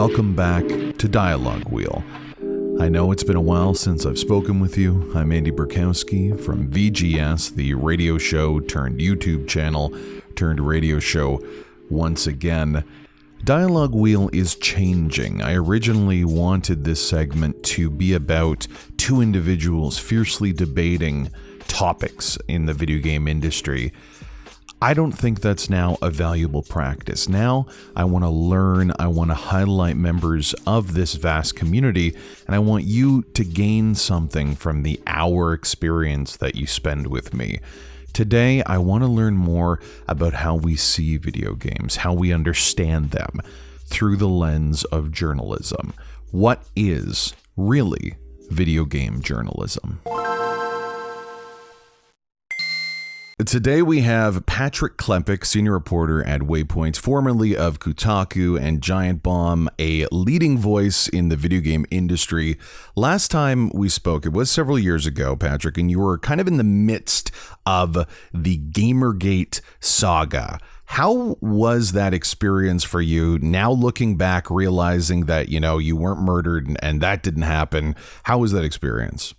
welcome back to Dialogue Wheel. I know it's been a while since I've spoken with you. I'm Andy Burkowski from VGS, the radio show turned YouTube channel turned radio show once again. Dialogue Wheel is changing. I originally wanted this segment to be about two individuals fiercely debating topics in the video game industry. I don't think that's now a valuable practice. Now, I want to learn, I want to highlight members of this vast community, and I want you to gain something from the hour experience that you spend with me. Today, I want to learn more about how we see video games, how we understand them through the lens of journalism. What is really video game journalism? Today we have Patrick Klepek, senior reporter at Waypoint, formerly of Kotaku and Giant Bomb, a leading voice in the video game industry. Last time we spoke, it was several years ago, Patrick, and you were kind of in the midst of the Gamergate saga. How was that experience for you? Now looking back, realizing that, you weren't murdered and that didn't happen. How was that experience?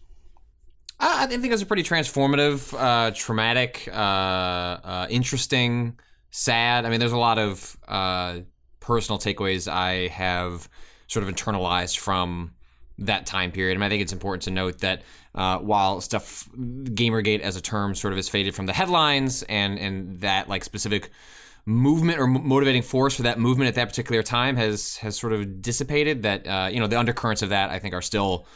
I think it was a pretty transformative, traumatic, interesting, sad. I mean, there's a lot of personal takeaways I have sort of internalized from that time period. I think it's important to note that while Gamergate as a term sort of has faded from the headlines and that like specific movement or motivating force for that movement at that particular time has sort of dissipated, that, the undercurrents of that I think are still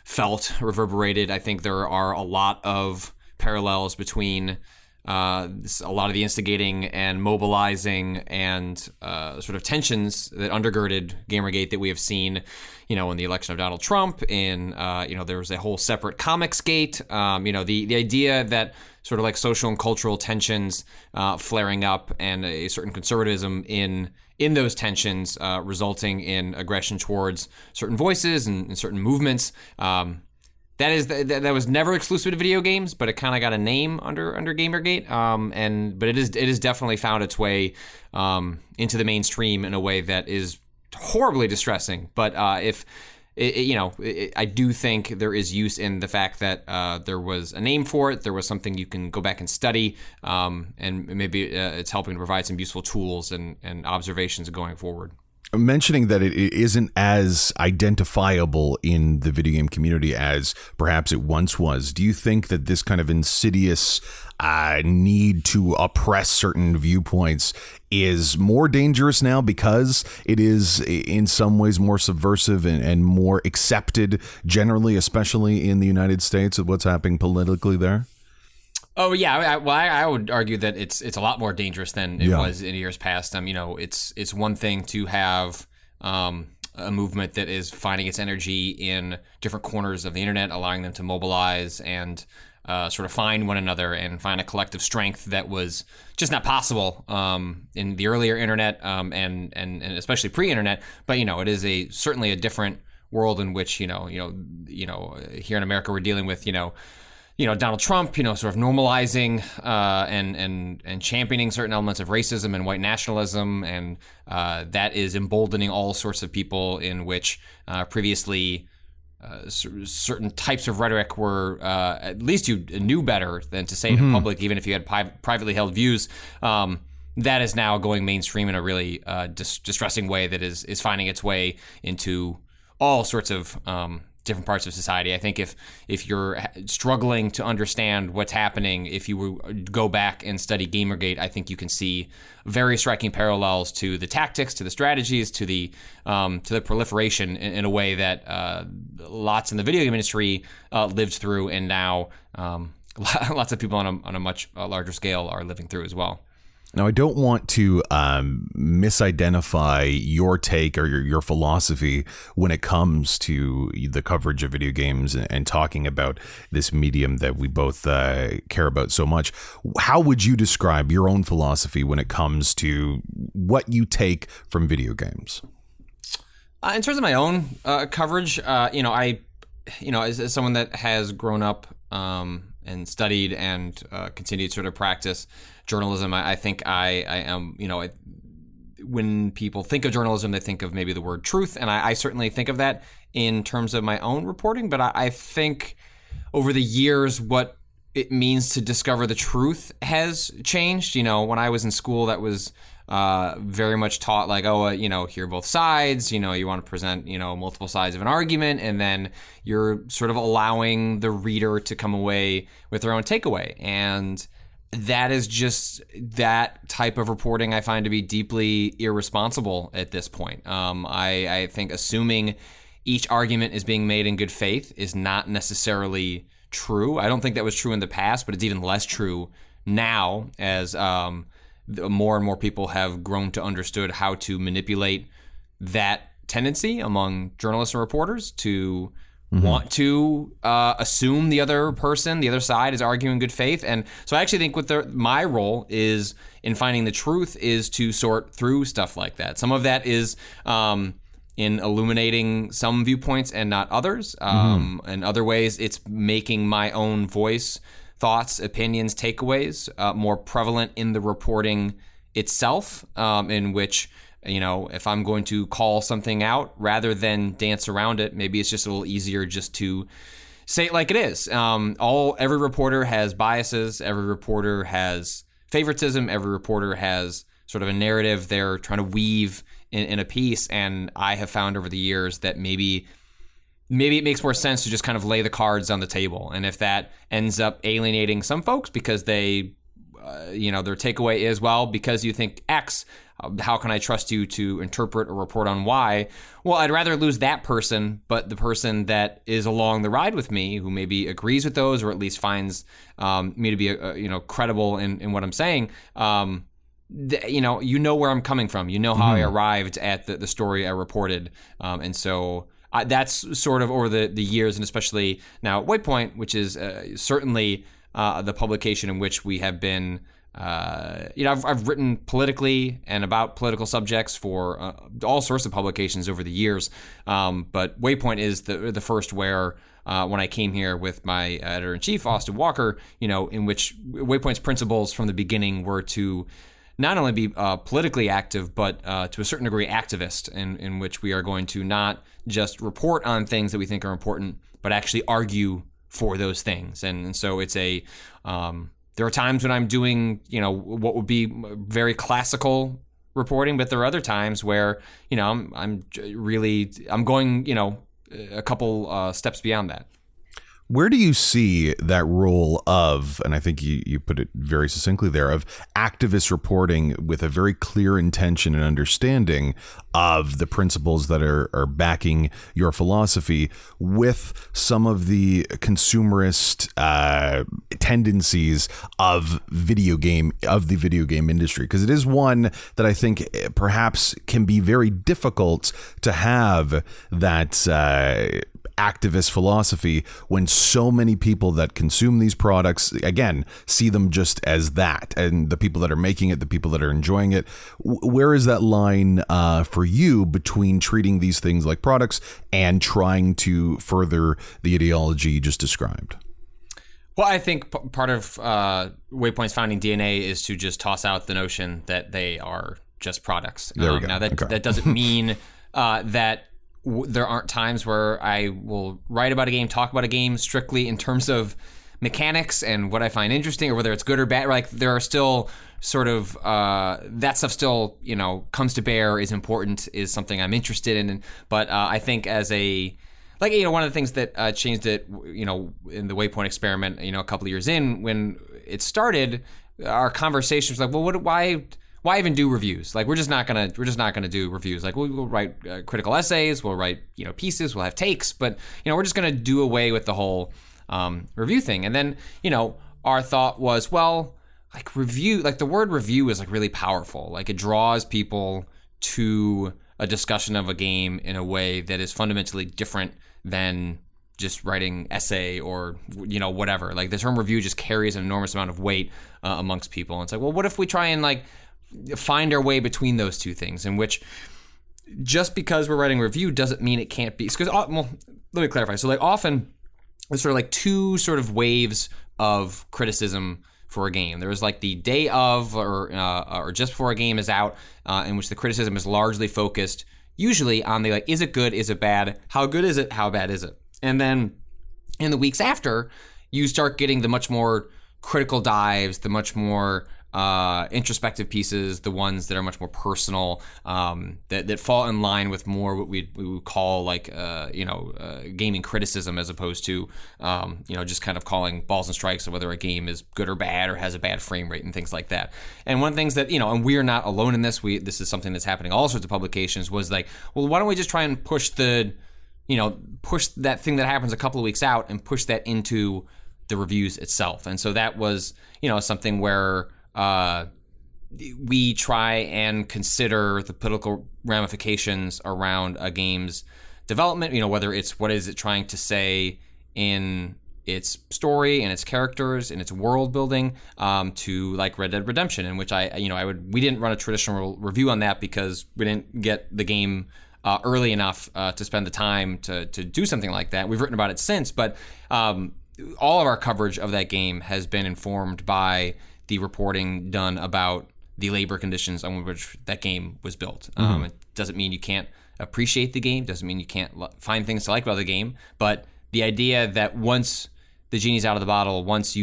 felt, reverberated. I think there are a lot of parallels between a lot of the instigating and mobilizing and sort of tensions that undergirded Gamergate that we have seen, in the election of Donald Trump, there was a whole separate comics gate, the idea that sort of like social and cultural tensions flaring up and a certain conservatism in those tensions resulting in aggression towards certain voices and certain movements. That was never exclusive to video games, but it kind of got a name under Gamergate. But it is definitely found its way into the mainstream in a way that is horribly distressing. But I do think there is use in the fact that there was a name for it. There was something you can go back and study, and maybe it's helping to provide some useful tools and observations going forward. Mentioning that it isn't as identifiable in the video game community as perhaps it once was, do you think that this kind of insidious need to oppress certain viewpoints is more dangerous now because it is in some ways more subversive and more accepted generally, especially in the United States, of what's happening politically there? Oh yeah, I would argue that it's a lot more dangerous than it was in years past. It's one thing to have a movement that is finding its energy in different corners of the internet, allowing them to mobilize and sort of find one another and find a collective strength that was just not possible in the earlier internet and especially pre-internet. But it is certainly a different world in which here in America we're dealing with Donald Trump, sort of normalizing and championing certain elements of racism and white nationalism, and that is emboldening all sorts of people in which previously certain types of rhetoric were, at least you knew better than to say it in public, even if you had privately held views. That is now going mainstream in a really distressing way that is finding its way into all sorts of different parts of society. I think if you're struggling to understand what's happening, if you go back and study Gamergate, I think you can see very striking parallels to the tactics, to the strategies, to the proliferation in a way that lots in the video game industry lived through, and now lots of people on a much larger scale are living through as well. Now, I don't want to misidentify your take or your philosophy when it comes to the coverage of video games and talking about this medium that we both care about so much. How would you describe your own philosophy when it comes to what you take from video games? In terms of my own coverage, as someone that has grown up and studied and continued to sort of practice journalism, I think I am, when people think of journalism, they think of maybe the word truth, and I certainly think of that in terms of my own reporting. But I think over the years, what it means to discover the truth has changed. When I was in school, that was very much taught like, hear both sides, you want to present, multiple sides of an argument, and then you're sort of allowing the reader to come away with their own takeaway. And that is just that type of reporting I find to be deeply irresponsible at this point. I think assuming each argument is being made in good faith is not necessarily true. I don't think that was true in the past, but it's even less true now as more and more people have grown to understood how to manipulate that tendency among journalists and reporters to want to assume the other person, the other side, is arguing in good faith. And so I actually think my role is in finding the truth is to sort through stuff like that. Some of that is in illuminating some viewpoints and not others. In other ways, it's making my own voice, thoughts, opinions, takeaways more prevalent in the reporting itself, in which, if I'm going to call something out rather than dance around it, maybe it's just a little easier just to say it like it is. Every reporter has biases. Every reporter has favoritism. Every reporter has sort of a narrative they're trying to weave in a piece. And I have found over the years that maybe it makes more sense to just kind of lay the cards on the table. And if that ends up alienating some folks because they, their takeaway is, well, because you think X, how can I trust you to interpret or report on Y? Well, I'd rather lose that person, but the person that is along the ride with me, who maybe agrees with those or at least finds me to be, credible in what I'm saying, where I'm coming from. How I arrived at the story I reported. And so that's sort of over the years, and especially now at Waypoint, which is certainly the publication in which we have been, I've written politically and about political subjects for all sorts of publications over the years. But Waypoint is the first where, when I came here with my editor-in-chief, Austin Walker, in which Waypoint's principles from the beginning were to not only be politically active, but to a certain degree activist, in which we are going to not just report on things that we think are important, but actually argue for those things. And so it's there are times when I'm doing, what would be very classical reporting, but there are other times where, I'm going, a couple steps beyond that. Where do you see that role of, and I think you put it very succinctly there, of activist reporting with a very clear intention and understanding of the principles that are backing your philosophy with some of the consumerist tendencies of the video game industry? Because it is one that I think perhaps can be very difficult to have that activist philosophy when so many people that consume these products, again, see them just as that, and the people that are making it, the people that are enjoying it. Where is that line for you between treating these things like products and trying to further the ideology you just described? Well, I think part of Waypoint's founding DNA is to just toss out the notion that they are just products. There we go. Now, that doesn't mean that there aren't times where I will write about a game, talk about a game strictly in terms of mechanics and what I find interesting, or whether it's good or bad. Like, there are still sort of that stuff still, comes to bear, is important, is something I'm interested in. But I think as one of the things that changed it, in the Waypoint experiment, a couple of years in, when it started, our conversation was like, well, why even do reviews? Like, we're just not gonna do reviews. Like, we'll write critical essays, we'll write pieces, we'll have takes, but we're just gonna do away with the whole review thing. And then our thought was, well, like, review, like the word review is like really powerful. Like, it draws people to a discussion of a game in a way that is fundamentally different than just writing essay or whatever. Like, the term review just carries an enormous amount of weight amongst people. And it's like, well, what if we try and find our way between those two things, in which just because we're writing a review doesn't mean it can't be. Because, well, let me clarify. So, often there's sort of two sort of waves of criticism for a game. There was like the day of or just before a game is out, in which the criticism is largely focused usually on the like, is it good, is it bad, how good is it, how bad is it? And then in the weeks after, you start getting the much more critical dives, the much more introspective pieces, the ones that are much more personal, that fall in line with more what we would call like gaming criticism, as opposed to just kind of calling balls and strikes of whether a game is good or bad or has a bad frame rate and things like that. And one of the things that and we are not alone in this. This is something that's happening in all sorts of publications. Was like, well, why don't we just try and push push that thing that happens a couple of weeks out and push that into the reviews itself. And so that was something where we try and consider the political ramifications around a game's development, whether it's what is it trying to say in its story and its characters and its world building, to like Red Dead Redemption, in which we didn't run a traditional review on that because we didn't get the game early enough to spend the time to do something like that. We've written about it since, but all of our coverage of that game has been informed by the reporting done about the labor conditions on which that game was built. It doesn't mean you can't appreciate the game, doesn't mean you can't find things to like about the game, but the idea that once the genie's out of the bottle, once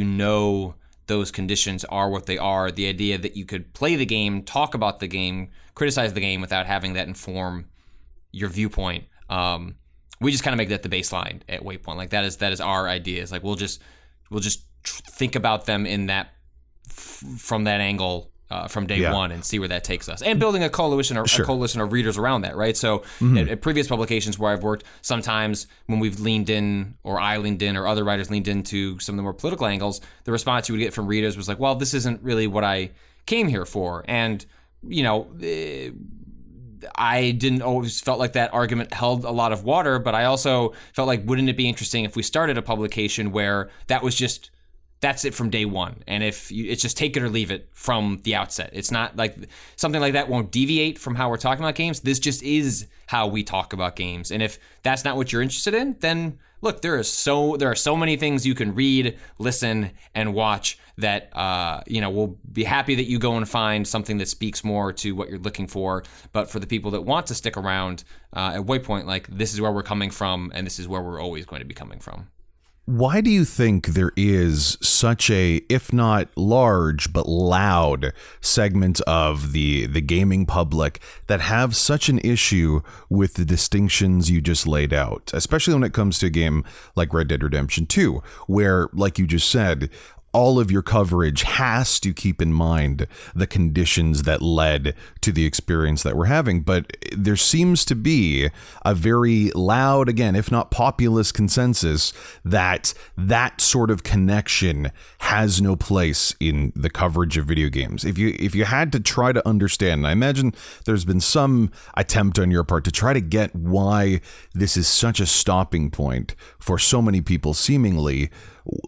those conditions are what they are, the idea that you could play the game, talk about the game, criticize the game without having that inform your viewpoint, we just kind of make that the baseline at Waypoint. Like that is our idea. It's like we'll just think about them in that from that angle from day one and see where that takes us. And building a coalition of readers around that, right? So at previous publications where I've worked, sometimes when we've leaned in, or I leaned in, or other writers leaned into some of the more political angles, the response you would get from readers was like, well, this isn't really what I came here for. And I didn't always felt like that argument held a lot of water, but I also felt like, wouldn't it be interesting if we started a publication where that's it from day one, and it's just take it or leave it from the outset. It's not like something like that won't deviate from how we're talking about games. This just is how we talk about games. And if that's not what you're interested in, then look, there are so many things you can read, listen, and watch that we'll be happy that you go and find something that speaks more to what you're looking for. But for the people that want to stick around at Waypoint, like, this is where we're coming from, and this is where we're always going to be coming from. Why do you think there is such a, if not large, but loud segment of the gaming public that have such an issue with the distinctions you just laid out, especially when it comes to a game like Red Dead Redemption 2, where, like you just said, all of your coverage has to keep in mind the conditions that led to the experience that we're having. But there seems to be a very loud, again, if not populist consensus that that sort of connection has no place in the coverage of video games. If you had to try to understand, and I imagine there's been some attempt on your part to try to get why this is such a stopping point for so many people, seemingly,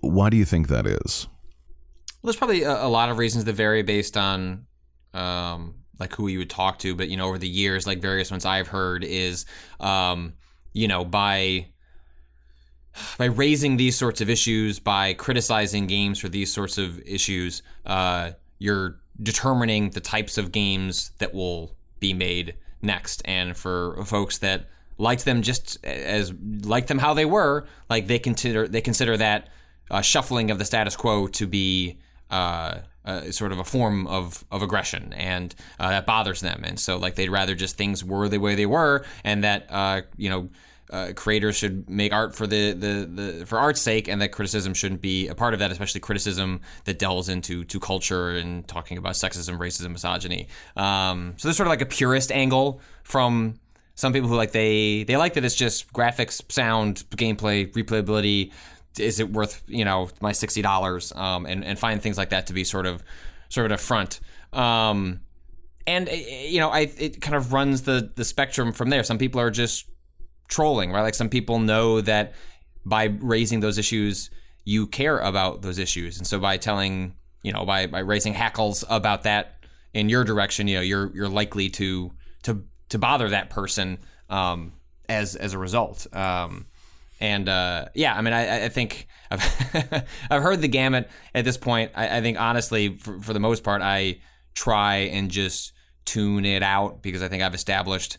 why do you think that is? Well, there's probably a lot of reasons that vary based on like who you would talk to, but over the years, like various ones I've heard is by raising these sorts of issues, by criticizing games for these sorts of issues, you're determining the types of games that will be made next. And for folks that liked them how they were, like they consider that shuffling of the status quo to be sort of a form of aggression, and that bothers them. And so like they'd rather just things were the way they were, and that creators should make art for for art's sake, and that criticism shouldn't be a part of that, especially criticism that delves into culture and talking about sexism, racism, misogyny. So there's sort of like a purist angle from some people who they like that it's just graphics, sound, gameplay, replayability. Is it worth my $60? And find things like that to be sort of a front. And it kind of runs the spectrum from there. Some people are just trolling, right? Like some people know that by raising those issues, you care about those issues, and so by telling by raising hackles about that in your direction, you're likely to bother that person as a result. And yeah, I mean, I think I've I've heard the gamut at this point. I think honestly, for the most part, I try and just tune it out because I think I've established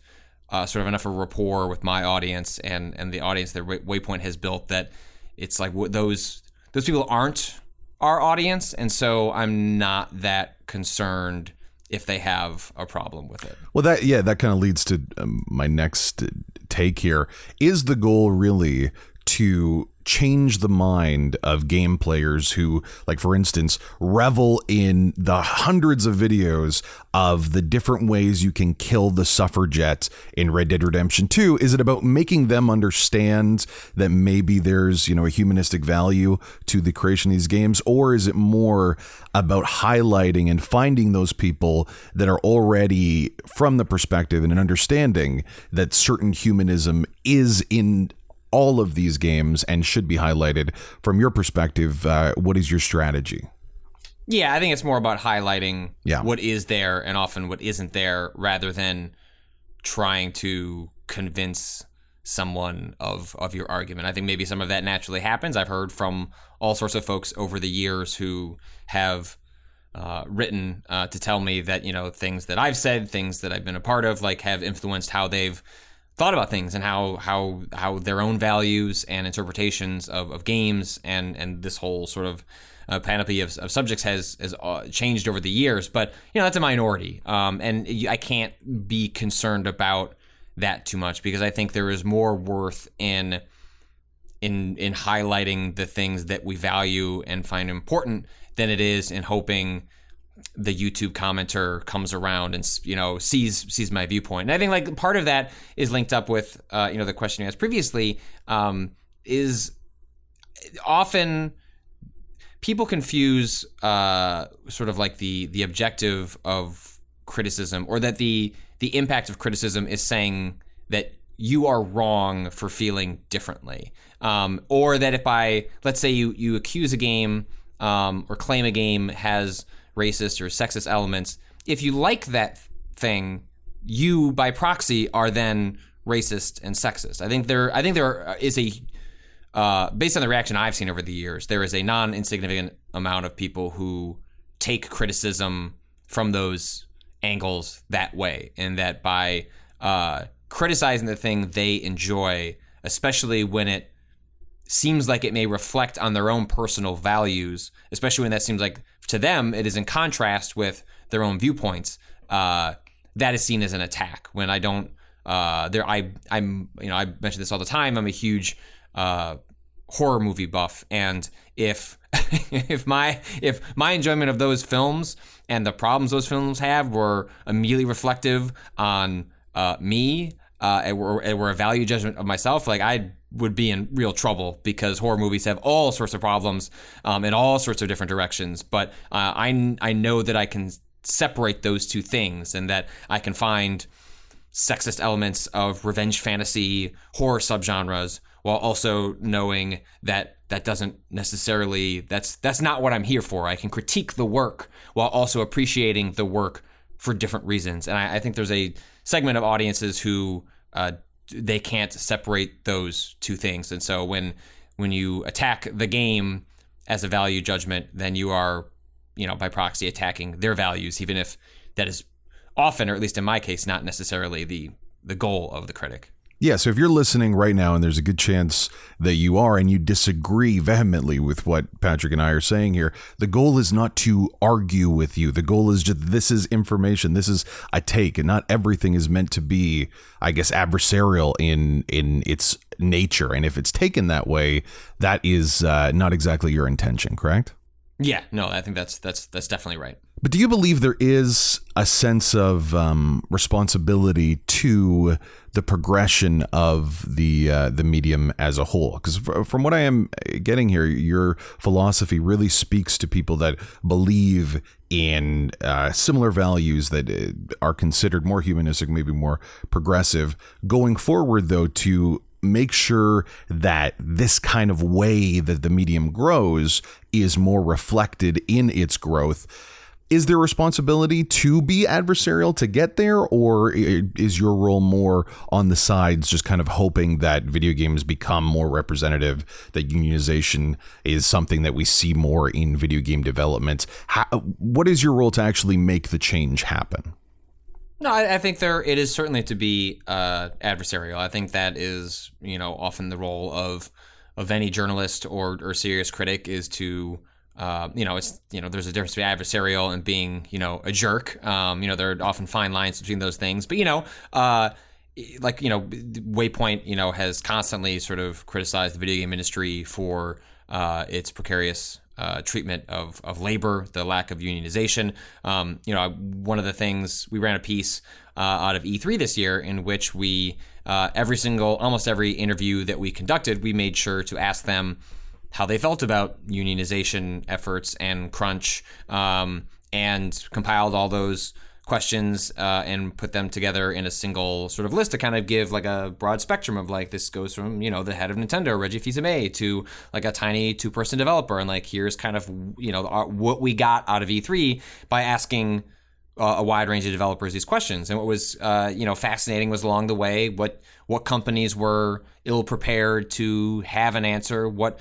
sort of enough of a rapport with my audience and the audience that Waypoint has built that it's like those people aren't our audience, and so I'm not that concerned if they have a problem with it. Well, that kind of leads to my next take here. Is the goal really to change the mind of game players who, like, for instance, revel in the hundreds of videos of the different ways you can kill the suffragettes in Red Dead Redemption 2? Is it about making them understand that maybe there's, a humanistic value to the creation of these games? Or is it more about highlighting and finding those people that are already from the perspective and an understanding that certain humanism is in all of these games and should be highlighted? From your perspective, what is your strategy? Yeah, I think it's more about highlighting what is there and often what isn't there, rather than trying to convince someone of your argument. I think maybe some of that naturally happens. I've heard from all sorts of folks over the years who have written to tell me that, things that I've said, things that I've been a part of, like, have influenced how they've thought about things and how their own values and interpretations of games and this whole sort of panoply of subjects has changed over the years. But that's a minority, and I can't be concerned about that too much, because I think there is more worth in highlighting the things that we value and find important than it is in hoping the YouTube commenter comes around and sees my viewpoint. And I think, like, part of that is linked up with the question you asked previously, is often people confuse sort of like the objective of criticism, or that the impact of criticism is saying that you are wrong for feeling differently, or that if let's say you accuse a game or claim a game has racist or sexist elements, if you like that thing, you by proxy are then racist and sexist. I think there is a based on the reaction I've seen over the years, there is a non-insignificant amount of people who take criticism from those angles that way, and that by criticizing the thing they enjoy, especially when it seems like it may reflect on their own personal values, especially when that seems like to them it is in contrast with their own viewpoints, that is seen as an attack. When I don't, I mention this all the time. I'm a huge horror movie buff, and if my enjoyment of those films and the problems those films have were immediately reflective on me, and were a value judgment of myself, like, I would be in real trouble, because horror movies have all sorts of problems in all sorts of different directions. But I know that I can separate those two things, and that I can find sexist elements of revenge fantasy horror subgenres, while also knowing that doesn't necessarily, that's not what I'm here for. I can critique the work while also appreciating the work for different reasons. And I think there's a segment of audiences who they can't separate those two things. And so when you attack the game as a value judgment, then you are, by proxy attacking their values, even if that is often, or at least in my case, not necessarily the goal of the critic. Yeah, so if you're listening right now, and there's a good chance that you are, and you disagree vehemently with what Patrick and I are saying here, the goal is not to argue with you. The goal is just, this is information, this is a take, and not everything is meant to be, I guess, adversarial in its nature. And if it's taken that way, that is not exactly your intention, correct? Yeah, no, I think that's definitely right. But do you believe there is a sense of responsibility to the progression of the medium as a whole? Because from what I am getting here, your philosophy really speaks to people that believe in similar values that are considered more humanistic, maybe more progressive. Going forward, though, to make sure that this kind of way that the medium grows is more reflected in its growth. Is there responsibility to be adversarial to get there, or is your role more on the sides, just kind of hoping that video games become more representative, that unionization is something that we see more in video game development? What is your role to actually make the change happen? No, I think it is certainly to be adversarial. I think that is, often the role of any journalist or serious critic, is to there's a difference between adversarial and being, a jerk. There are often fine lines between those things. But, Waypoint, has constantly sort of criticized the video game industry for its precarious treatment of labor, the lack of unionization. One of the things, we ran a piece out of E3 this year in which we, almost every interview that we conducted, we made sure to ask them how they felt about unionization efforts and crunch, and compiled all those questions and put them together in a single sort of list to kind of give like a broad spectrum of like, this goes from, the head of Nintendo, Reggie Fils-Aimé, to like a tiny 2-person developer. And like, here's kind of, what we got out of E3 by asking a wide range of developers these questions. And what was, fascinating was along the way, what companies were ill-prepared to have an answer, what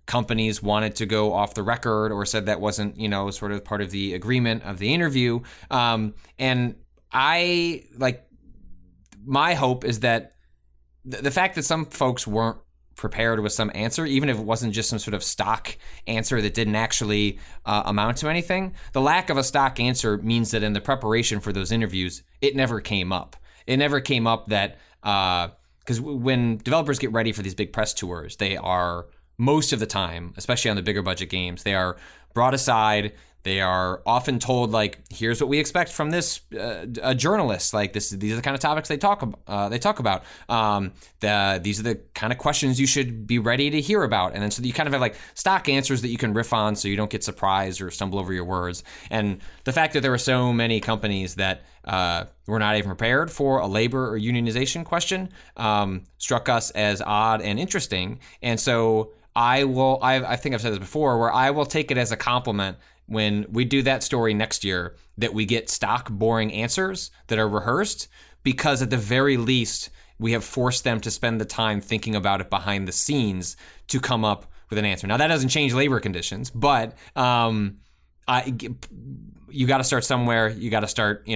companies wanted to go off the record or said that wasn't, sort of part of the agreement of the interview. And I, my hope is that the fact that some folks weren't prepared with some answer, even if it wasn't just some sort of stock answer that didn't actually amount to anything, the lack of a stock answer means that in the preparation for those interviews, it never came up. It never came up that, because when developers get ready for these big press tours, they are, most of the time, especially on the bigger budget games, they are brought aside. They are often told, like, here's what we expect from this a journalist. Like, these are the kind of topics they talk about. These are the kind of questions you should be ready to hear about. And then so you kind of have like stock answers that you can riff on, so you don't get surprised or stumble over your words. And the fact that there were so many companies that were not even prepared for a labor or unionization question struck us as odd and interesting. And so I think I've said this before, where I will take it as a compliment when we do that story next year, that we get stock, boring answers that are rehearsed, because at the very least, we have forced them to spend the time thinking about it behind the scenes to come up with an answer. Now, that doesn't change labor conditions, but you got to start somewhere. You got to start,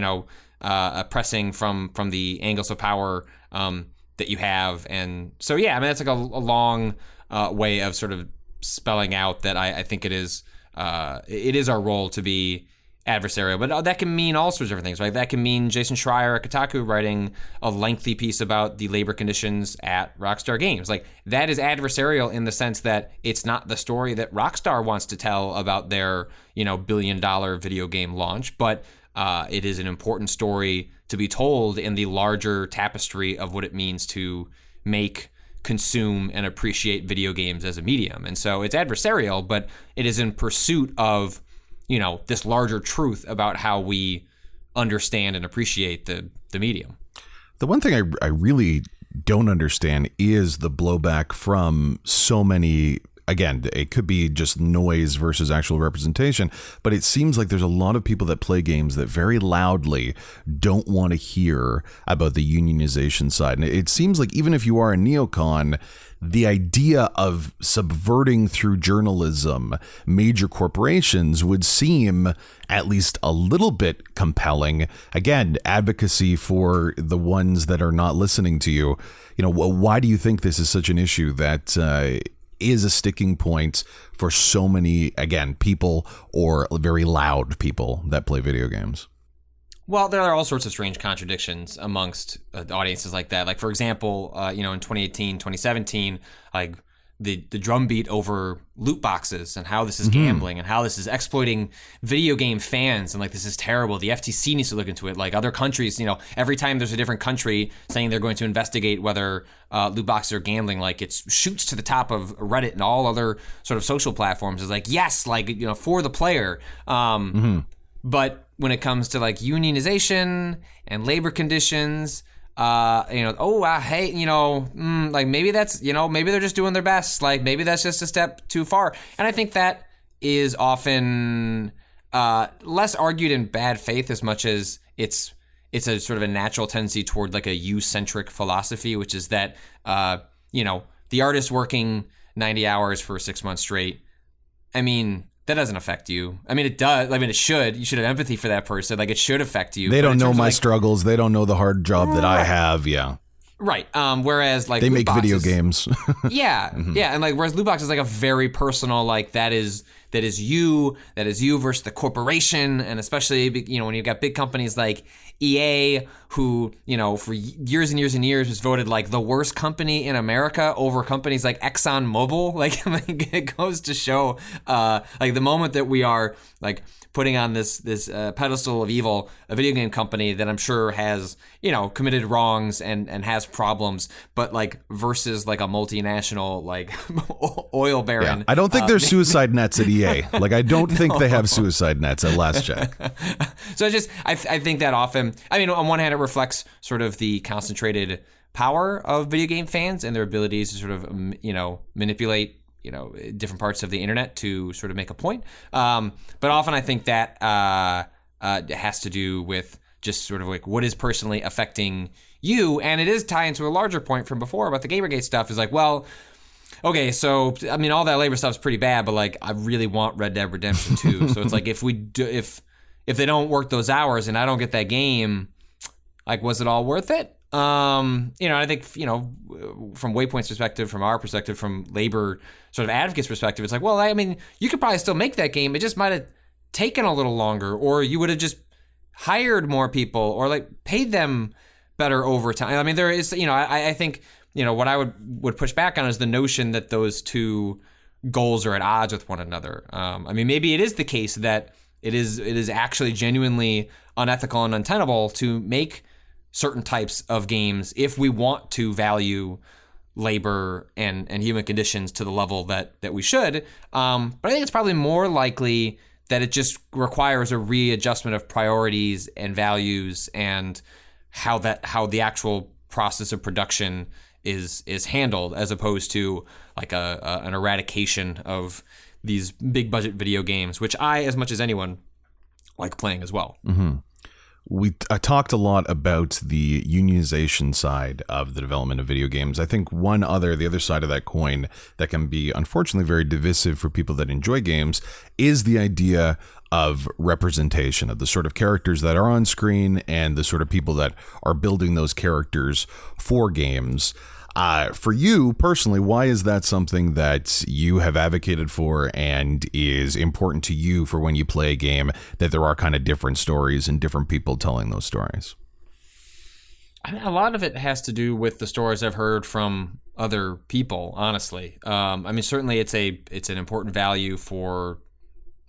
pressing from the angles of power that you have. And so, yeah, I mean, that's like a long way of sort of spelling out that I think it is our role to be adversarial, but that can mean all sorts of different things, right? That can mean Jason Schreier at Kotaku writing a lengthy piece about the labor conditions at Rockstar Games. Like, that is adversarial in the sense that it's not the story that Rockstar wants to tell about their, billion-dollar video game launch, but it is an important story to be told in the larger tapestry of what it means to make, consume, and appreciate video games as a medium. And so it's adversarial, but it is in pursuit of, this larger truth about how we understand and appreciate the medium. The one thing I really don't understand is the blowback from so many. Again, it could be just noise versus actual representation, but it seems like there's a lot of people that play games that very loudly don't want to hear about the unionization side. And it seems like even if you are a neocon, the idea of subverting through journalism major corporations would seem at least a little bit compelling. Again, advocacy for the ones that are not listening to you. Why do you think this is such an issue that is a sticking point for so many, again, people or very loud people that play video games? Well, there are all sorts of strange contradictions amongst audiences like that. Like, for example, in 2018, 2017, like the drumbeat over loot boxes and how this is gambling and how this is exploiting video game fans, and like, this is terrible. The FTC needs to look into it. Like, other countries, every time there's a different country saying they're going to investigate whether loot boxes are gambling, like, it shoots to the top of Reddit and all other sort of social platforms. Is like, yes, like, for the player. But when it comes to like unionization and labor conditions, I hate, like, maybe that's, maybe they're just doing their best. Like, maybe that's just a step too far. And I think that is often less argued in bad faith as much as it's a sort of a natural tendency toward like a you-centric philosophy, which is that, the artist working 90 hours for 6 months straight, I mean, that doesn't affect you. I mean, it does. I mean, it should. You should have empathy for that person. Like, it should affect you. They don't know my struggles. They don't know the hard job that I have. Yeah. Right. Whereas, like, they make video games. Yeah. Mm-hmm. Yeah. And, like, whereas loot box is like a very personal, like, that is you versus the corporation. And especially, when you've got big companies like EA, who, for years and years and years was voted like the worst company in America over companies like ExxonMobil. Like, it goes to show, like, the moment that we are like putting on this pedestal of evil, a video game company that I'm sure has, committed wrongs and has problems, but like versus like a multinational like oil baron. Yeah. I don't think there's suicide nets at EA. Like, I don't think they have suicide nets at last check. So I think that often, I mean, on one hand, it reflects sort of the concentrated power of video game fans and their abilities to sort of, manipulate different parts of the internet to sort of make a point. But often I think that has to do with just sort of like what is personally affecting you. And it is tied into a larger point from before about the Gamergate stuff is like, well, okay, so, I mean, all that labor stuff is pretty bad, but like, I really want Red Dead Redemption 2. So it's like, if they don't work those hours and I don't get that game, like, was it all worth it? I think, from Waypoint's perspective, from our perspective, from labor sort of advocates' perspective, it's like, well, I mean, you could probably still make that game. It just might have taken a little longer, or you would have just hired more people or like paid them better overtime. I mean, there is, I think, what I would push back on is the notion that those two goals are at odds with one another. I mean, maybe it is the case that it is actually genuinely unethical and untenable to make certain types of games if we want to value labor and human conditions to the level that we should. But I think it's probably more likely that it just requires a readjustment of priorities and values and how the actual process of production is handled, as opposed to like an eradication of these big budget video games, which I, as much as anyone, like playing as well. Mm-hmm. I talked a lot about the unionization side of the development of video games. I think the other side of that coin that can be unfortunately very divisive for people that enjoy games is the idea of representation of the sort of characters that are on screen and the sort of people that are building those characters for games. For you personally, why is that something that you have advocated for and is important to you for when you play a game, that there are kind of different stories and different people telling those stories? I mean, a lot of it has to do with the stories I've heard from other people, honestly. I mean, certainly it's an important value for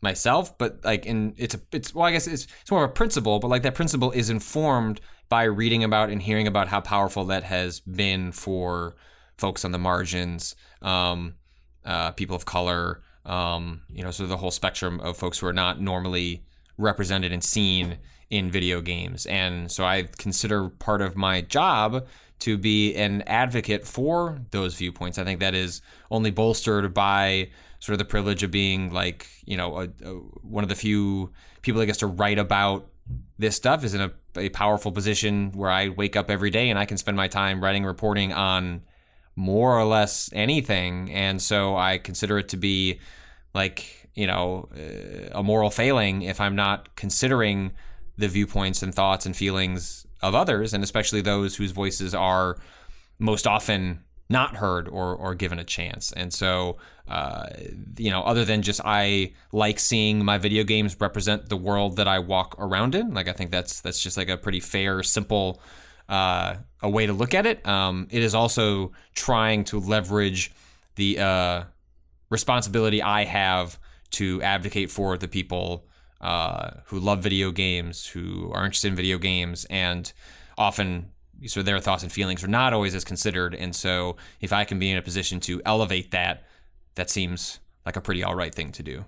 myself, but like I guess it's more of a principle, but like that principle is informed by reading about and hearing about how powerful that has been for folks on the margins, people of color, sort of the whole spectrum of folks who are not normally represented and seen in video games. And so I consider part of my job to be an advocate for those viewpoints. I think that is only bolstered by sort of the privilege of being like, one of the few people that gets to write about this stuff is in a powerful position where I wake up every day and I can spend my time writing, reporting on more or less anything. And so I consider it to be like, a moral failing if I'm not considering the viewpoints and thoughts and feelings of others, and especially those whose voices are most often not heard or given a chance. And so, other than just I like seeing my video games represent the world that I walk around in. Like, I think that's just like a pretty fair, simple a way to look at it. It is also trying to leverage the responsibility I have to advocate for the people who love video games, who are interested in video games, and often so their thoughts and feelings are not always as considered. And so if I can be in a position to elevate that seems like a pretty all right thing to do.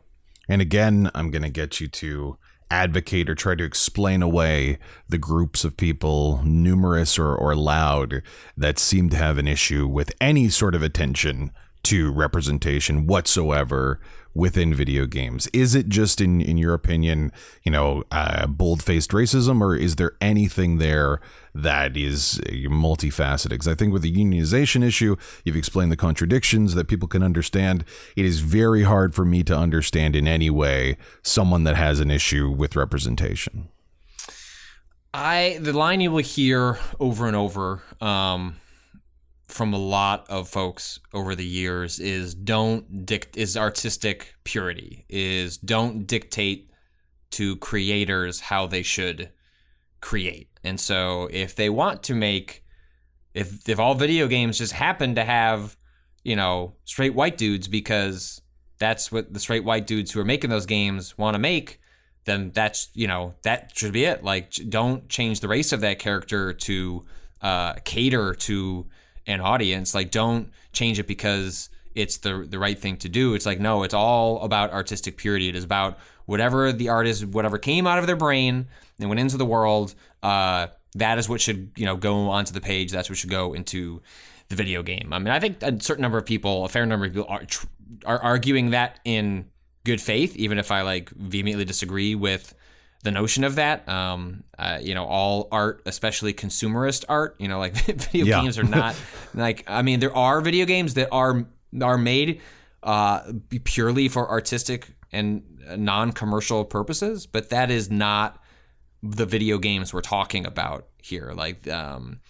And again, I'm going to get you to advocate or try to explain away the groups of people, numerous or loud, that seem to have an issue with any sort of attention to representation whatsoever within video games? Is it just, in your opinion, bold-faced racism, or is there anything there that is multifaceted? Because I think with the unionization issue, you've explained the contradictions that people can understand. It is very hard for me to understand in any way someone that has an issue with representation. The line you will hear over and over from a lot of folks over the years is artistic purity, is don't dictate to creators how they should create. And so if they want to make, if all video games just happen to have, straight white dudes because that's what the straight white dudes who are making those games want to make, then that's, that should be it. Like, don't change the race of that character to cater to an audience. Like, don't change it because it's the right thing to do. It's like, no, it's all about artistic purity. It is about whatever the artist, whatever came out of their brain and went into the world, that is what should, go onto the page. That's what should go into the video game. I mean, I think a fair number of people are arguing that in good faith, even if I vehemently disagree with the notion of that. All art, especially consumerist art, video games are not there are video games that are made purely for artistic and non-commercial purposes, but that is not the video games we're talking about here.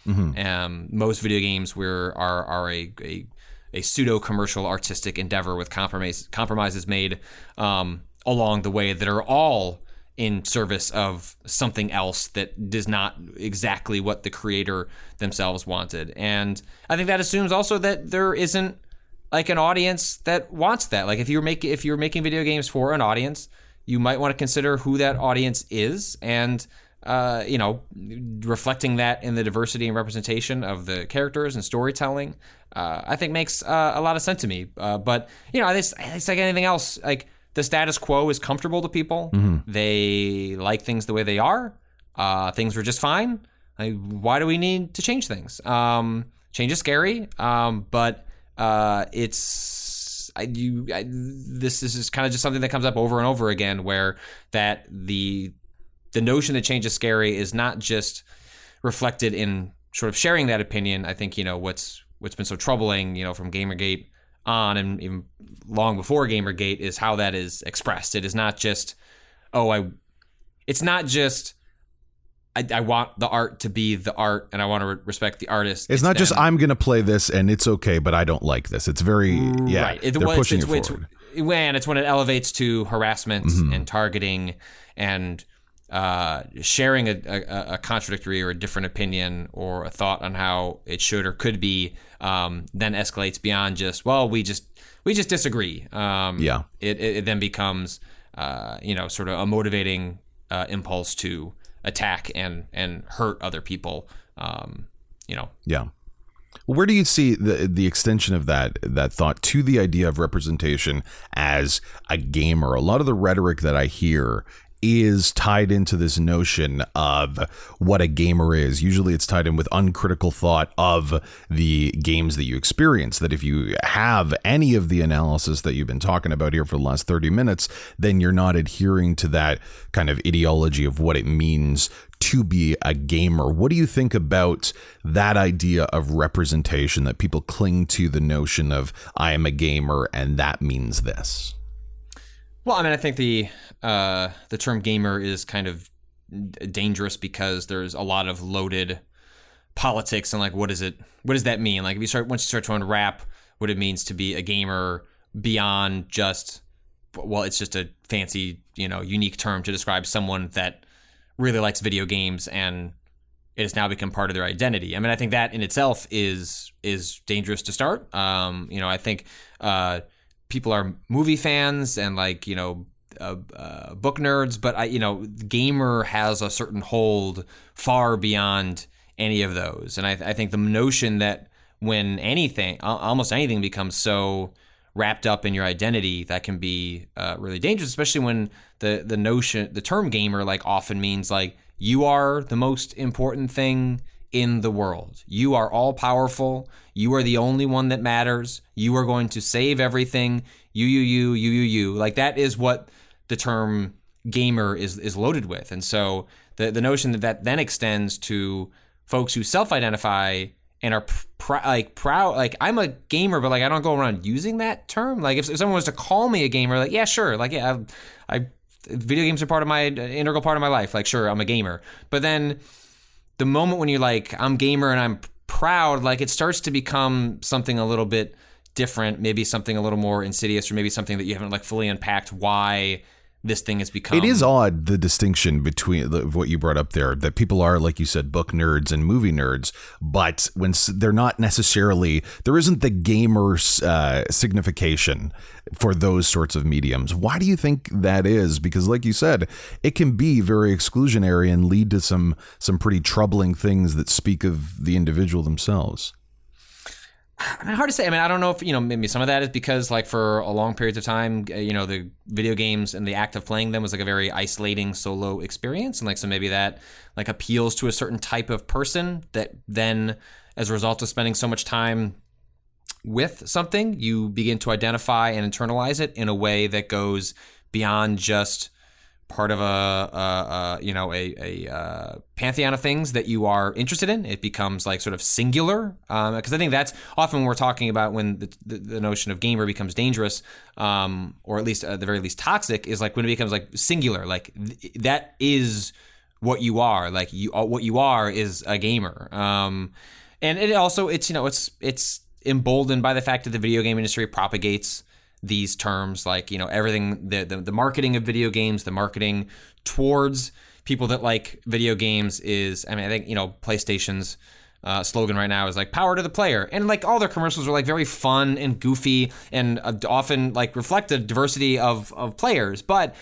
Most video games are a pseudo-commercial artistic endeavor with compromises made along the way that are all in service of something else that is not exactly what the creator themselves wanted. And I think that assumes also that there isn't an audience that wants that. Like, if you're making video games for an audience, you might want to consider who that audience is, and reflecting that in the diversity and representation of the characters and storytelling, I think makes a lot of sense to me. But it's like anything else. Like, the status quo is comfortable to people. Mm-hmm. They like things the way they are. Things are just fine. Like, why do we need to change things? Change is scary, but this is kind of just something that comes up over and over again, where that the notion that change is scary is not just reflected in sort of sharing that opinion. I think what's been so troubling, from Gamergate on, and even long before Gamergate, is how that is expressed. It is not just, I want the art to be the art, and I want to respect the artist. It's not just, I'm going to play this and it's okay, but I don't like this. It's very, right. They're pushing it forward. And it's when it elevates to harassment and targeting and sharing a contradictory or a different opinion or a thought on how it should or could be, then escalates beyond just, we just disagree. It then becomes, sort of a motivating impulse to attack and hurt other people. Yeah. Where do you see the extension of that thought to the idea of representation as a gamer? A lot of the rhetoric that I hear is tied into this notion of what a gamer is. Usually it's tied in with uncritical thought of the games that you experience, that if you have any of the analysis that you've been talking about here for the last 30 minutes, then you're not adhering to that kind of ideology of what it means to be a gamer. What do you think about that idea of representation, that people cling to the notion of, I am a gamer and that means this? Well, I mean, I think the term gamer is kind of dangerous because there's a lot of loaded politics and what does that mean? Like, once you start to unwrap what it means to be a gamer beyond just, it's just a fancy, unique term to describe someone that really likes video games and it has now become part of their identity. I mean, I think that in itself is dangerous to start. I think people are movie fans and book nerds, but gamer has a certain hold far beyond any of those. And I think the notion that when almost anything becomes so wrapped up in your identity, that can be really dangerous, especially when the term gamer often means you are the most important thing in the world. You are all powerful. You are the only one that matters. You are going to save everything. You. Like, that is what the term gamer is loaded with. And so the notion that then extends to folks who self-identify and are proud, like, I'm a gamer, but like I don't go around using that term. Like, if someone was to call me a gamer, like, yeah, sure, like, yeah, I video games are part of my integral part of my life. Like, sure, I'm a gamer. But then the moment when you're like, I'm gamer and I'm proud, like, it starts to become something a little bit different, maybe something a little more insidious, or maybe something that you haven't like fully unpacked why this thing has become. It is odd, the distinction between what you brought up there, that people are, like you said, book nerds and movie nerds, but when they're not necessarily, there isn't the gamer signification for those sorts of mediums. Why do you think that is? Because like you said, it can be very exclusionary and lead to some pretty troubling things that speak of the individual themselves. I mean, hard to say. I mean, I don't know if, maybe some of that is because, like, for a long period of time, the video games and the act of playing them was like a very isolating solo experience. And like, so maybe that like appeals to a certain type of person that then, as a result of spending so much time with something, you begin to identify and internalize it in a way that goes beyond just part of a pantheon of things that you are interested in. It becomes like sort of singular, because I think that's often when we're talking about when the notion of gamer becomes dangerous, or at least at the very least toxic, is like when it becomes like singular, like that is what you are. Like what you are is a gamer, and it also it's emboldened by the fact that the video game industry propagates these terms, like, everything, the marketing of video games, the marketing towards people that like video games is, I mean, I think, PlayStation's slogan right now is like power to the player. And like all their commercials are like very fun and goofy and often like reflect the diversity of players. But,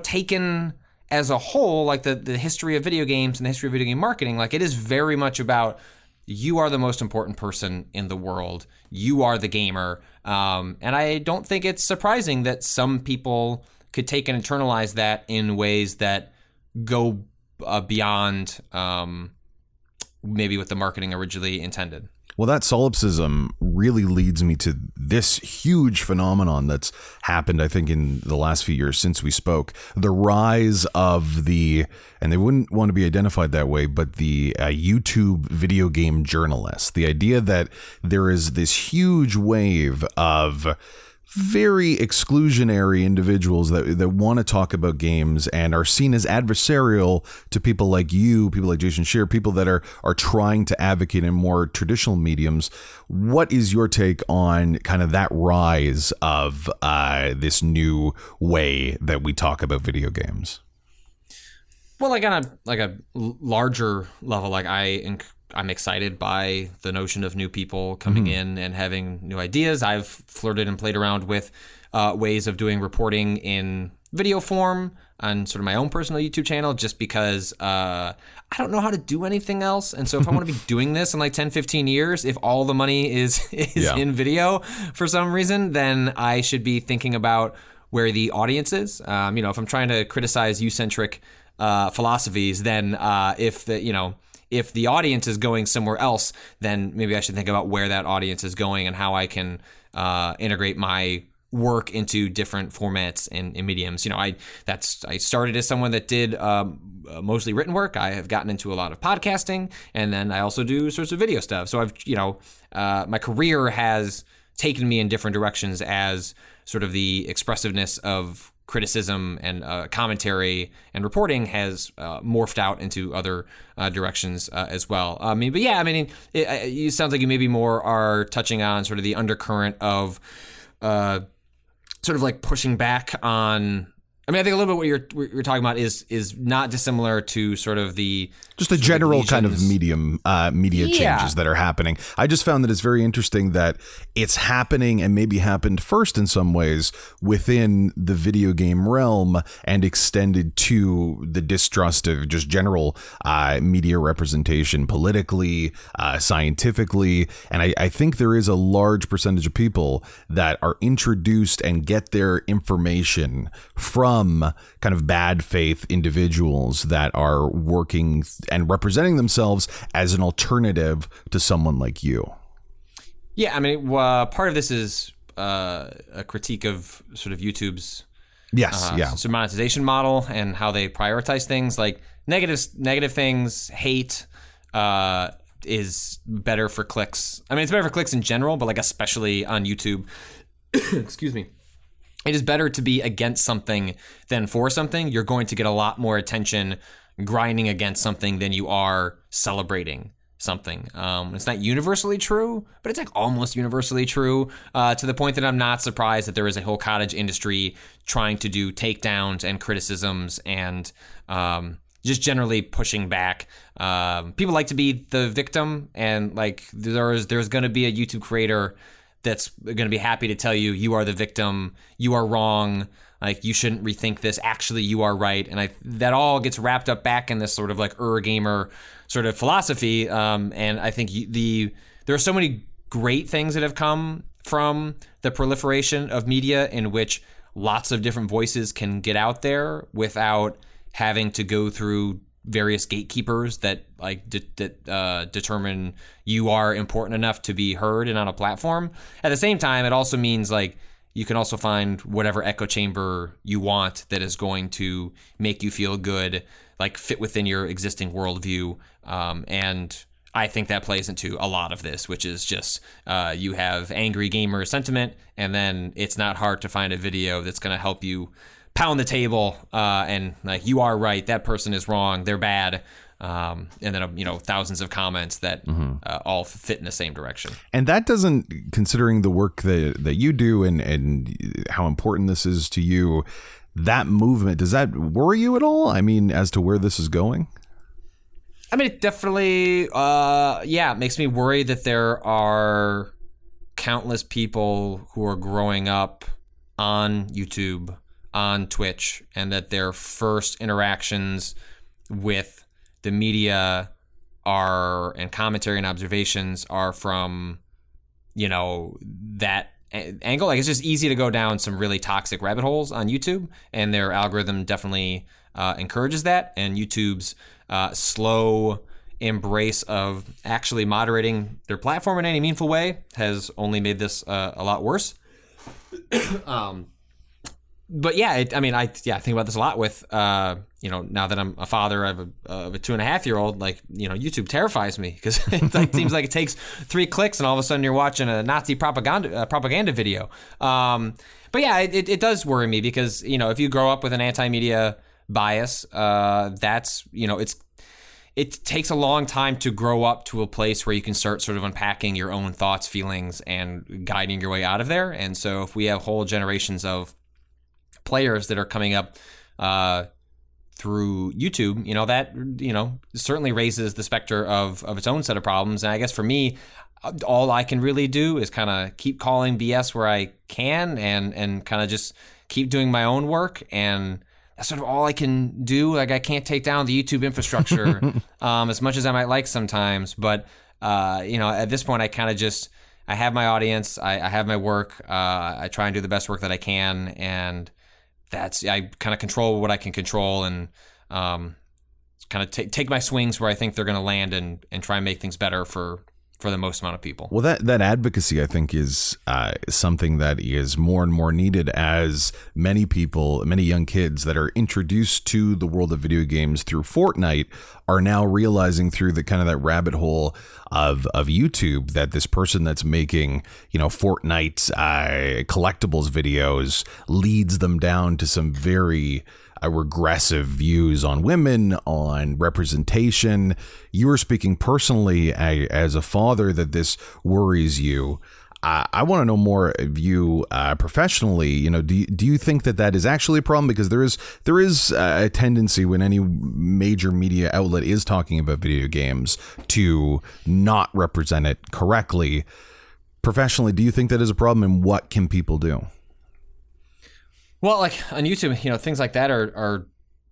taken as a whole, like the history of video games and the history of video game marketing, like it is very much about, you are the most important person in the world. You are the gamer. And I don't think it's surprising that some people could take and internalize that in ways that go beyond maybe what the marketing originally intended. Well, that solipsism really leads me to this huge phenomenon that's happened, I think, in the last few years since we spoke. The rise of and they wouldn't want to be identified that way, but the YouTube video game journalist. The idea that there is this huge wave of very exclusionary individuals that want to talk about games and are seen as adversarial to people like you, people like Jason Scheer, people that are trying to advocate in more traditional mediums. What is your take on kind of that rise of this new way that we talk about video games? Well, like on a larger level, like I'm excited by the notion of new people coming in and having new ideas. I've flirted and played around with ways of doing reporting in video form on sort of my own personal YouTube channel, just because I don't know how to do anything else. And so if I want to be doing this in like 10, 15 years, if all the money is in video for some reason, then I should be thinking about where the audience is. If I'm trying to criticize you-centric philosophies, then if the audience is going somewhere else, then maybe I should think about where that audience is going and how I can integrate my work into different formats and mediums. I started as someone that did mostly written work. I have gotten into a lot of podcasting, and then I also do sorts of video stuff. So my career has taken me in different directions as sort of the expressiveness of criticism and commentary and reporting has morphed out into other directions as well. It sounds like you maybe more are touching on sort of the undercurrent of sort of like pushing back on. I think a little bit what you're talking about is not dissimilar to sort of the general kind of media changes that are happening. I just found that it's very interesting that it's happening and maybe happened first in some ways within the video game realm and extended to the distrust of just general media representation politically, scientifically. And I think there is a large percentage of people that are introduced and get their information from some kind of bad faith individuals that are working and representing themselves as an alternative to someone like you. Yeah, I mean, part of this is a critique of sort of YouTube's monetization model and how they prioritize things. Like negative things, hate is better for clicks. I mean, it's better for clicks in general, but like especially on YouTube. Excuse me. It is better to be against something than for something. You're going to get a lot more attention grinding against something than you are celebrating something. It's not universally true, but it's like almost universally true, to the point that I'm not surprised that there is a whole cottage industry trying to do takedowns and criticisms and just generally pushing back. People like to be the victim, and like there's going to be a YouTube creator that's going to be happy to tell you, you are the victim, you are wrong, like you shouldn't rethink this, actually you are right. And that all gets wrapped up back in this sort of like gamer sort of philosophy. And I think there are so many great things that have come from the proliferation of media in which lots of different voices can get out there without having to go through various gatekeepers that determine you are important enough to be heard and on a platform. At the same time, it also means like you can also find whatever echo chamber you want that is going to make you feel good, like fit within your existing worldview. And I think that plays into a lot of this, which is just you have angry gamer sentiment, and then it's not hard to find a video that's going to help you pound the table and like, you are right, that person is wrong, they're bad. And then, thousands of comments that all fit in the same direction. And that doesn't, considering the work that you do and how important this is to you, that movement, does that worry you at all? I mean, as to where this is going? I mean, it definitely, it makes me worry that there are countless people who are growing up on YouTube, on Twitch, and that their first interactions with the media and commentary and observations are from, that angle. Like, it's just easy to go down some really toxic rabbit holes on YouTube, and their algorithm definitely encourages that. And YouTube's slow embrace of actually moderating their platform in any meaningful way has only made this a lot worse. But yeah, I think about this a lot with, now that I'm a father of a 2.5-year-old, like, YouTube terrifies me because it seems like it takes 3 clicks and all of a sudden you're watching a Nazi propaganda video. But yeah, it does worry me because, if you grow up with an anti-media bias, that's, it takes a long time to grow up to a place where you can start sort of unpacking your own thoughts, feelings, and guiding your way out of there. And so if we have whole generations of players that are coming up through YouTube, that certainly raises the specter of its own set of problems. And I guess for me, all I can really do is kind of keep calling BS where I can and kind of just keep doing my own work. And that's sort of all I can do. Like, I can't take down the YouTube infrastructure as much as I might like sometimes. But, at this point, I kind of just, I have my audience, I have my work, I try and do the best work that I can, and I kind of control what I can control, and kind of take my swings where I think they're going to land, and try and make things better for the most amount of people. Well, that advocacy, I think, is something that is more and more needed as many young kids that are introduced to the world of video games through Fortnite are now realizing through the kind of that rabbit hole of YouTube that this person that's making, Fortnite collectibles videos leads them down to some very regressive views on women, on representation. You were speaking personally as a father that this worries you. I want to know more of you professionally. Do you think that is actually a problem? Because there is a tendency when any major media outlet is talking about video games to not represent it correctly. Professionally, do you think that is a problem, and what can people do? Well, like on YouTube, things like that are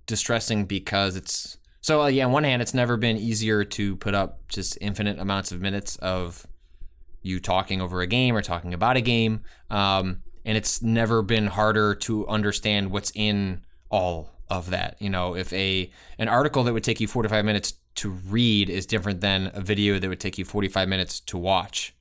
distressing because it's so. On one hand, it's never been easier to put up just infinite amounts of minutes of you talking over a game or talking about a game, and it's never been harder to understand what's in all of that. If an article that would take you 45 minutes to read is different than a video that would take you 45 minutes to watch.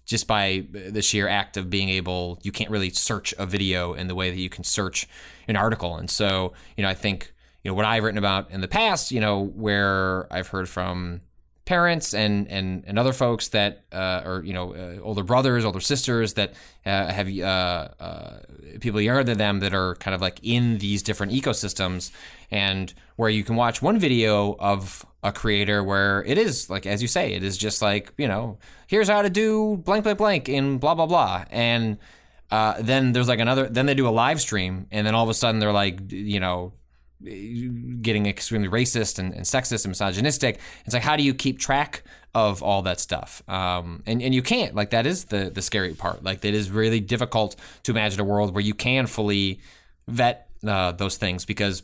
Just by the sheer act of being able, you can't really search a video in the way that you can search an article. And so, I think, what I've written about in the past, where I've heard from parents and other folks that, older brothers, older sisters that have people younger than them that are kind of like in these different ecosystems, and where you can watch one video of a creator where it is like, as you say, it is just like, here's how to do blank, blank, blank in blah, blah, blah. And then there's like then they do a live stream, and then all of a sudden they're like, getting extremely racist and sexist and misogynistic. It's like, how do you keep track of all that stuff? And you can't. Like, that is the scary part. Like, it is really difficult to imagine a world where you can fully vet those things, because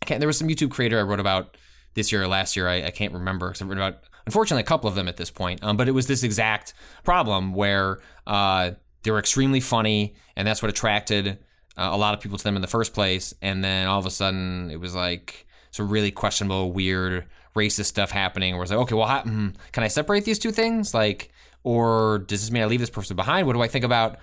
there was some YouTube creator I wrote about this year or last year. I can't remember, because I've written about, unfortunately, a couple of them at this point. But it was this exact problem where they were extremely funny, and that's what attracted a lot of people to them in the first place. And then all of a sudden it was like some really questionable, weird, racist stuff happening, where it's like, okay, well, can I separate these two things? Like, or does this mean I leave this person behind? What do I think about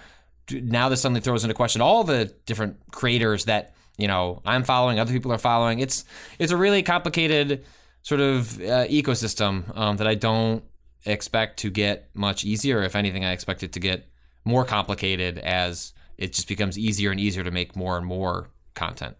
now? This suddenly throws into question all the different creators that, I'm following, other people are following. It's a really complicated sort of ecosystem that I don't expect to get much easier. If anything, I expect it to get more complicated as it just becomes easier and easier to make more and more content.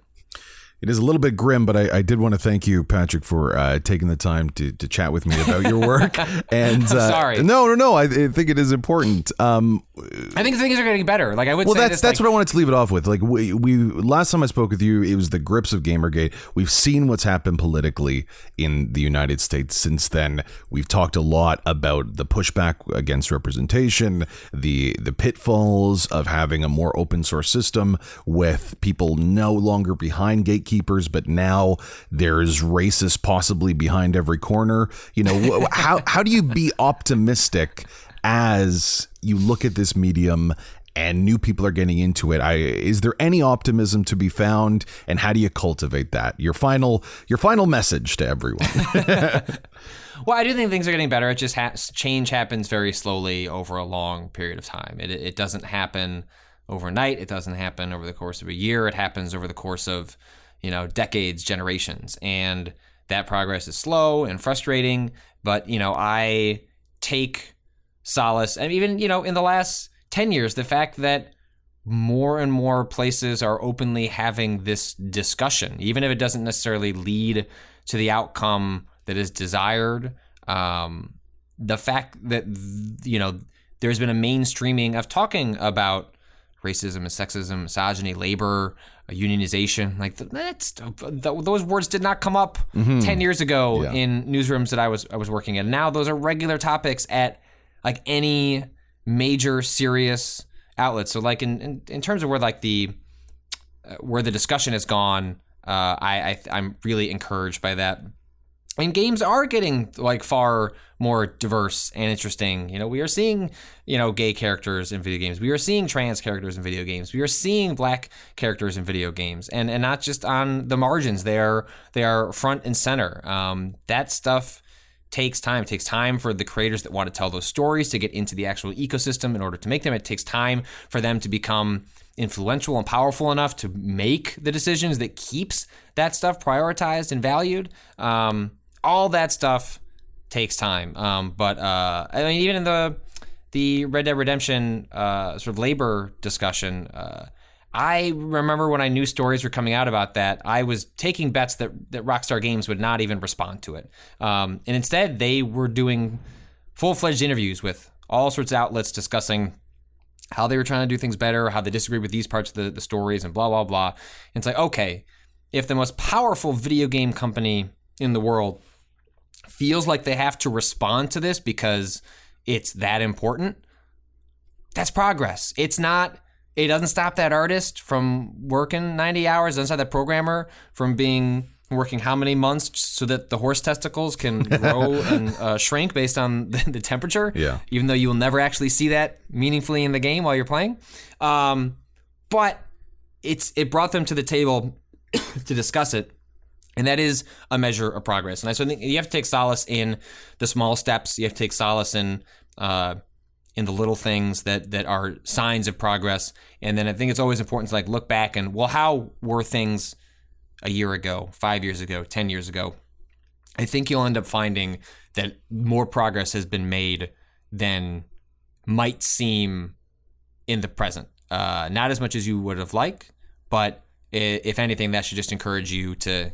It is a little bit grim, but I did want to thank you, Patrick, for taking the time to chat with me about your work. And I'm sorry. No. I think it is important. I think things are getting better. Like, I would say that's what I wanted to leave it off with. Like, we last time I spoke with you, it was the grips of Gamergate. We've seen what's happened politically in the United States since then. We've talked a lot about the pushback against representation, the pitfalls of having a more open source system with people no longer behind gatekeepers, but now there's racists possibly behind every corner. How do you be optimistic as you look at this medium and new people are getting into it? Is there any optimism to be found, and how do you cultivate that? Your final message to everyone. Well, I do think things are getting better. It just change happens very slowly over a long period of time. It doesn't happen overnight. It doesn't happen over the course of a year. It happens over the course of decades, generations, and that progress is slow and frustrating. But I take solace, and even in the last 10 years, the fact that more and more places are openly having this discussion, even if it doesn't necessarily lead to the outcome that is desired. The fact that there's been a mainstreaming of talking about racism and sexism, misogyny, labor, unionization, like those words did not come up 10 years ago in newsrooms that I was working in. Now those are regular topics at like any major serious outlet. So like in terms of where like where the discussion has gone, I'm really encouraged by that. And games are getting like far more diverse and interesting. We are seeing, gay characters in video games. We are seeing trans characters in video games. We are seeing black characters in video games, and not just on the margins. They are front and center. That stuff takes time. It takes time for the creators that want to tell those stories to get into the actual ecosystem in order to make them. It takes time for them to become influential and powerful enough to make the decisions that keeps that stuff prioritized and valued. All that stuff takes time. But I mean, even in the Red Dead Redemption sort of labor discussion, I remember when I knew stories were coming out about that, I was taking bets that Rockstar Games would not even respond to it. And instead, they were doing full-fledged interviews with all sorts of outlets discussing how they were trying to do things better, how they disagreed with these parts of the stories, and blah, blah, blah. And it's like, okay, if the most powerful video game company in the world feels like they have to respond to this because it's that important, that's progress. It doesn't stop that artist from working 90 hours. It doesn't stop that programmer from working how many months so that the horse testicles can grow and shrink based on the temperature. Yeah. Even though you will never actually see that meaningfully in the game while you're playing. But it brought them to the table to discuss it. And that is a measure of progress. And I think you have to take solace in the small steps. You have to take solace in the little things that are signs of progress. And then I think it's always important to look back and, well, how were things a year ago, 5 years ago, 10 years ago? I think you'll end up finding that more progress has been made than might seem in the present. Not as much as you would have liked, but if anything, that should just encourage you to,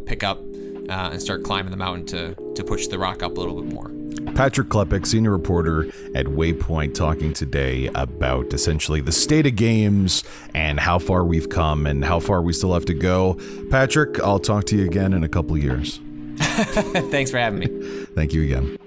pick up and start climbing the mountain to push the rock up a little bit more. Patrick Klepek, senior reporter at Waypoint, talking today about essentially the state of games and how far we've come and how far we still have to go. Patrick, I'll talk to you again in a couple of years. Thanks for having me. Thank you again.